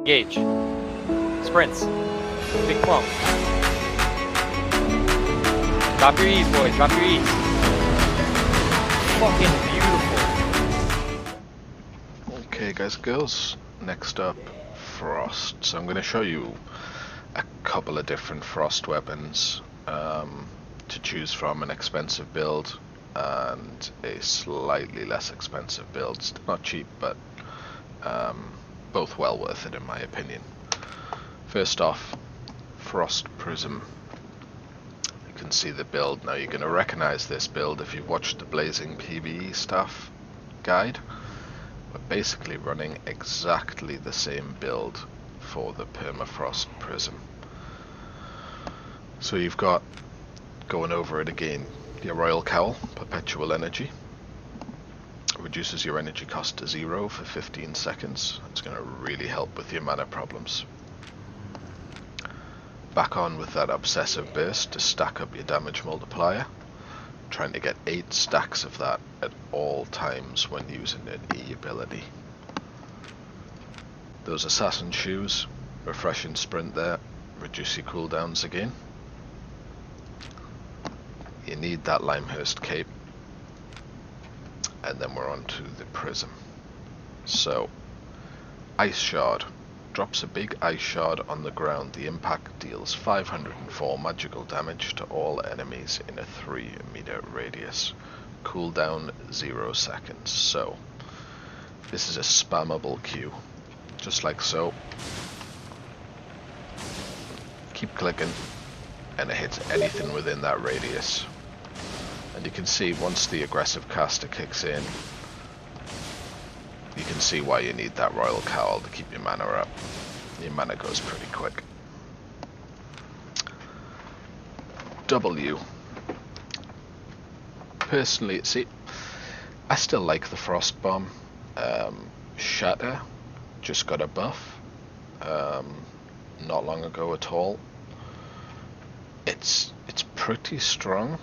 Engage. Sprints. Big clump. Drop your E's, boys. Drop your E's. Fucking beautiful. Okay, guys and girls. Next up, Frost. So I'm going to show you a couple of different Frost weapons to choose from. An expensive build and a slightly less expensive build. Still not cheap, but both well worth it in my opinion. First off, Frost Prism. You can see the build. Now you're going to recognize this build if you've watched the Blazing PvE stuff guide. We're basically running exactly the same build for the Permafrost Prism. So you've got, going over it again, your Royal Cowl, Perpetual Energy. Reduces your energy cost to 0 for 15 seconds. It's going to really help with your mana problems. Back on with that Obsessive Burst to stack up your damage multiplier. Trying to get 8 stacks of that at all times when using an E ability. Those Assassin Shoes, refreshing sprint there, reduce your cooldowns again. You need that Limehurst Cape. And then we're on to the Prism. So, Ice Shard. Drops a big ice shard on the ground. The impact deals 504 magical damage to all enemies in a 3-meter radius. Cooldown 0 seconds. So, this is a spammable Q. Just like so. Keep clicking, and it hits anything within that radius. And you can see once the aggressive caster kicks in, you can see why you need that Royal Cowl to keep your mana up. Your mana goes pretty quick. W. Personally, see, I still like the Frost Bomb. Shatter just got a buff not long ago at all. It's pretty strong.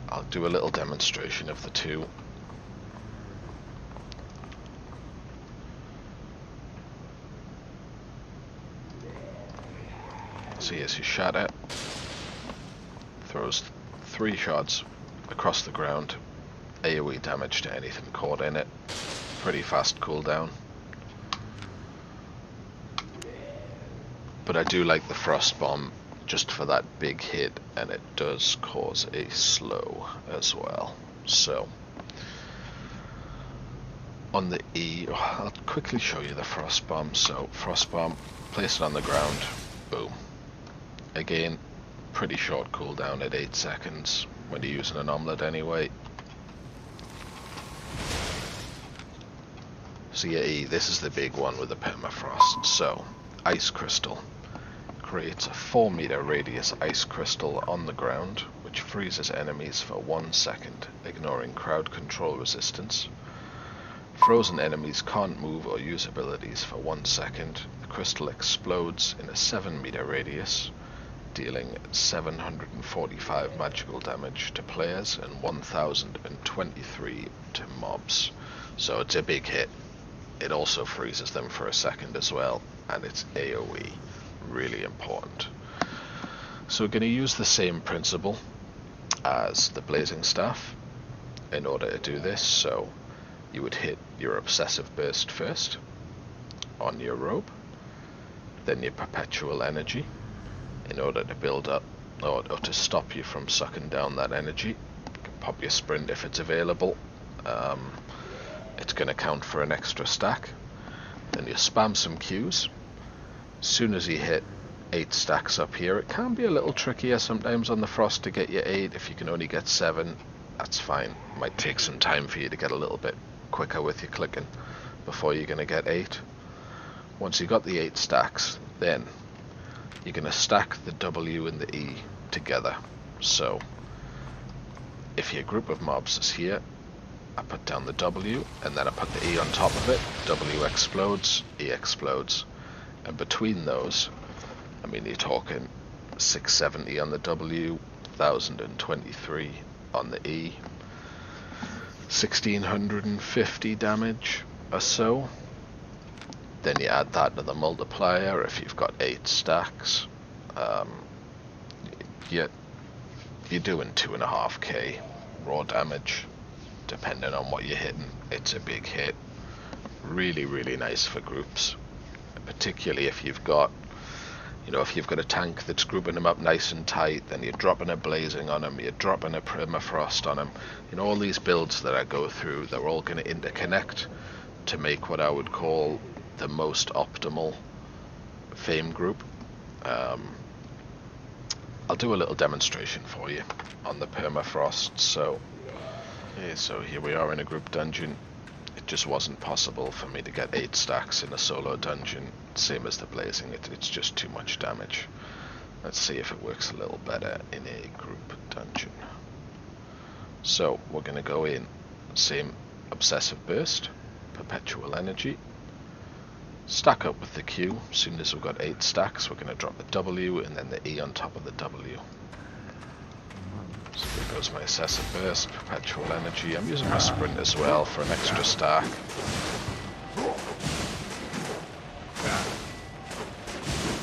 I'll do a little demonstration of the two. So here's your Shatter. Throws 3 shots across the ground. AoE damage to anything caught in it. Pretty fast cooldown. But I do like the Frost Bomb just for that big hit, and it does cause a slow as well. So on the E, I'll quickly show you the Frost Bomb. So Frost Bomb, place it on the ground, boom. Again, pretty short cooldown at 8 seconds when you're using an omelette anyway. So yeah, E, this is the big one with the permafrost. So, Ice Crystal creates a 4-meter radius ice crystal on the ground, which freezes enemies for 1 second, ignoring crowd control resistance. Frozen enemies can't move or use abilities for 1 second. The crystal explodes in a 7-meter radius, dealing 745 magical damage to players and 1023 to mobs. So it's a big hit. It also freezes them for a second as well, and it's AoE. Really important. So we're going to use the same principle as the Blazing Staff in order to do this. So you would hit your Obsessive Burst first on your robe, then your Perpetual Energy in order to build up or to stop you from sucking down that energy. You can pop your Sprint if it's available. It's going to count for an extra stack. Then you spam some Qs. As soon as you hit 8 stacks up here, it can be a little trickier sometimes on the Frost to get your 8. If you can only get 7, that's fine. It might take some time for you to get a little bit quicker with your clicking before you're going to get 8. Once you got the 8 stacks, then you're going to stack the W and the E together. So if your group of mobs is here, I put down the W and then I put the E on top of it. W explodes, E explodes. And between those, I mean, you're talking 670 on the W, 1023 on the E, 1650 damage or so Then you add that to the multiplier. If you've got 8 stacks, you're doing 2.5k raw damage, depending on what you're hitting. It's a big hit. Really, really nice for groups, particularly if you've got, if you've got a tank that's grouping them up nice and tight, then you're dropping a blazing on them, you're dropping a permafrost on them. All these builds that I go through, they're all going to interconnect to make what I would call the most optimal fame group. I'll do a little demonstration for you on the permafrost. So here we are in a group dungeon. It just wasn't possible for me to get 8 stacks in a solo dungeon, same as the blazing. It's just too much damage. Let's see if it works a little better in a group dungeon. So we're going to go in, same obsessive burst, perpetual energy, stack up with the Q. As soon as we've got 8 stacks, we're going to drop the W and then the E on top of the W. So there goes my obsessive burst, perpetual energy. I'm using my sprint as well for an extra stack.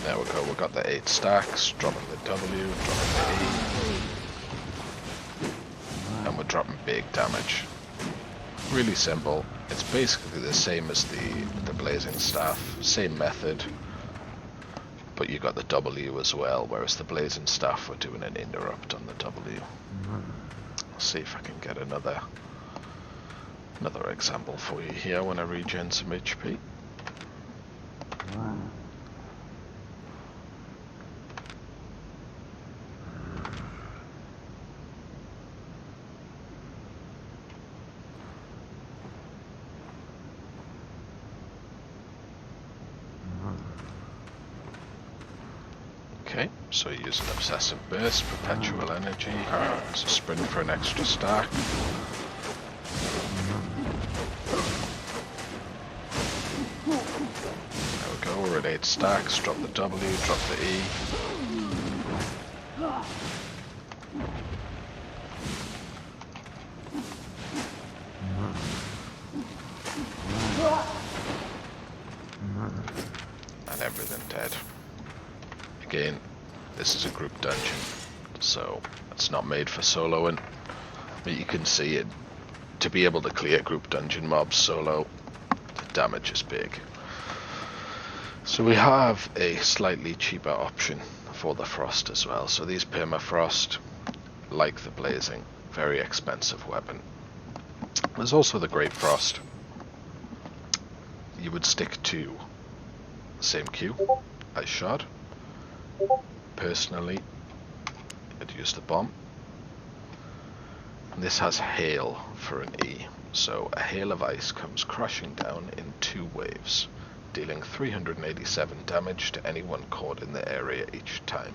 There we go, we've got the 8 stacks, dropping the W, dropping the E. And we're dropping big damage. Really simple. It's basically the same as the blazing staff, same method, but you got the W as well, whereas the blazing staff were doing an interrupt on the W. Let's see if I can get another example for you here when I regen some HP. Okay, so use an obsessive burst, perpetual energy, so sprint for an extra stack. There we go, we're at 8 stacks, drop the W, drop the E. And everything dead. Again, this is a group dungeon, so it's not made for soloing, but you can see it. To be able to clear group dungeon mobs solo, the damage is big. So we have a slightly cheaper option for the frost as well. So these permafrost, like the blazing, very expensive weapon. There's also the great frost. You would stick to the same Q, ice shard. Personally, I'd use the bomb. And this has hail for an E, so a hail of ice comes crashing down in 2 waves, dealing 387 damage to anyone caught in the area each time.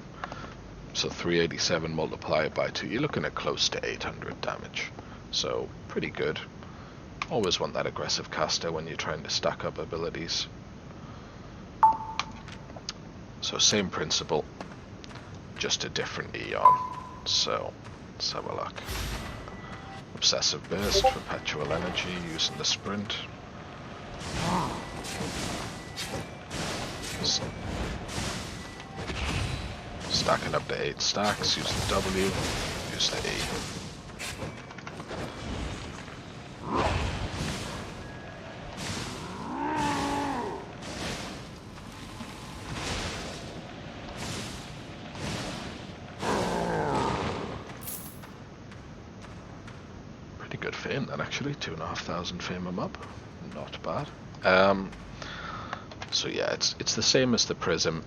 So 387 multiplied by 2, you're looking at close to 800 damage. So pretty good. Always want that aggressive caster when you're trying to stack up abilities. So same principle, just a different E on. So let's have a look. Obsessive burst, perpetual energy, using the sprint. Stacking up to 8 stacks, use the W, use the E. Pretty good fame then actually, 2,500 fame a mob, not bad. So yeah, it's the same as the Prism.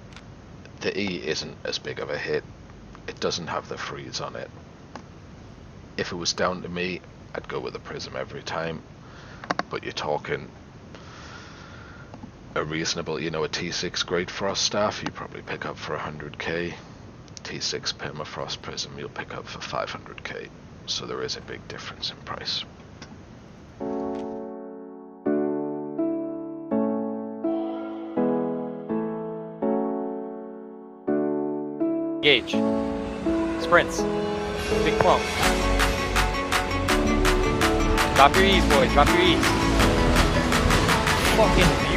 The E isn't as big of a hit, it doesn't have the freeze on it. If it was down to me, I'd go with the Prism every time, but you're talking a reasonable, a T6 Great Frost Staff, you probably pick up for 100k. T6 Permafrost Prism you'll pick up for 500k. So there is a big difference in price. Engage. Sprints. Big clump. Drop your E's, boys. Drop your E's. Fucking